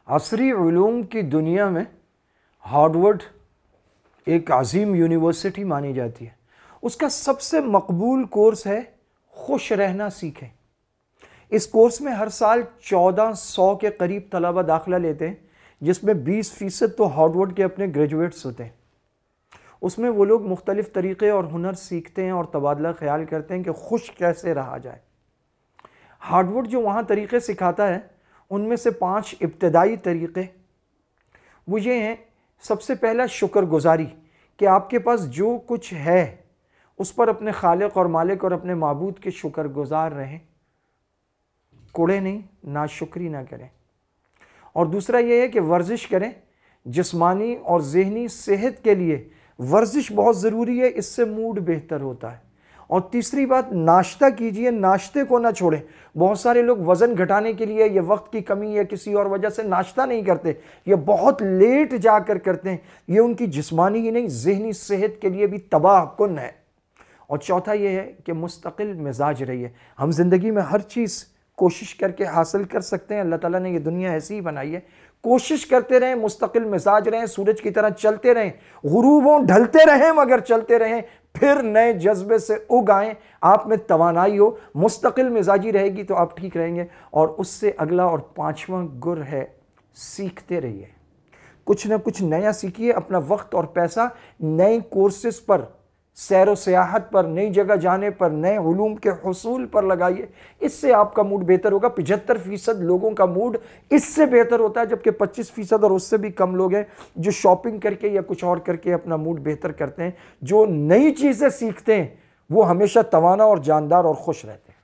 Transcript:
عصری علوم کی دنیا میں ہارورڈ ایک عظیم یونیورسٹی مانی جاتی ہے. اس کا سب سے مقبول کورس ہے خوش رہنا سیکھیں. اس کورس میں ہر سال 1400 کے قریب طلبہ داخلہ لیتے ہیں، جس میں 20% تو ہارورڈ کے اپنے گریجویٹس ہوتے ہیں. اس میں وہ لوگ مختلف طریقے اور ہنر سیکھتے ہیں اور تبادلہ خیال کرتے ہیں کہ خوش کیسے رہا جائے. ہارورڈ جو وہاں طریقے سکھاتا ہے ان میں سے 5 ابتدائی طریقے وہ یہ ہیں. سب سے پہلا شکر گزاری، کہ آپ کے پاس جو کچھ ہے اس پر اپنے خالق اور مالک اور اپنے معبود کے شکر گزار رہیں، کوڑے نہیں، ناشکری نہ کریں. اور دوسرا یہ ہے کہ ورزش کریں. جسمانی اور ذہنی صحت کے لیے ورزش بہت ضروری ہے، اس سے موڈ بہتر ہوتا ہے. اور تیسری بات، ناشتہ کیجئے، ناشتے کو نہ چھوڑیں. بہت سارے لوگ وزن گھٹانے کے لیے یا وقت کی کمی یا کسی اور وجہ سے ناشتہ نہیں کرتے، یہ بہت لیٹ جا کر کرتے ہیں. یہ ان کی جسمانی ہی نہیں ذہنی صحت کے لیے بھی تباہ کن ہے. اور چوتھا یہ ہے کہ مستقل مزاج رہیے. ہم زندگی میں ہر چیز کوشش کر کے حاصل کر سکتے ہیں، اللہ تعالیٰ نے یہ دنیا ایسی ہی بنائی ہے. کوشش کرتے رہیں، مستقل مزاج رہیں، سورج کی طرح چلتے رہیں، غروبوں ڈھلتے رہیں مگر چلتے رہیں، پھر نئے جذبے سے اگائیں. آپ میں توانائی ہو، مستقل مزاجی رہے گی تو آپ ٹھیک رہیں گے. اور اس سے اگلا اور 5واں گر ہے سیکھتے رہیے. کچھ نہ کچھ نیا سیکھیے. اپنا وقت اور پیسہ نئے کورسز پر، سیر و سیاحت پر، نئی جگہ جانے پر، نئے علوم کے حصول پر لگائیے. اس سے آپ کا موڈ بہتر ہوگا. 75% لوگوں کا موڈ اس سے بہتر ہوتا ہے، جبکہ 25% اور اس سے بھی کم لوگ ہیں جو شاپنگ کر کے یا کچھ اور کر کے اپنا موڈ بہتر کرتے ہیں. جو نئی چیزیں سیکھتے ہیں وہ ہمیشہ توانا اور جاندار اور خوش رہتے ہیں.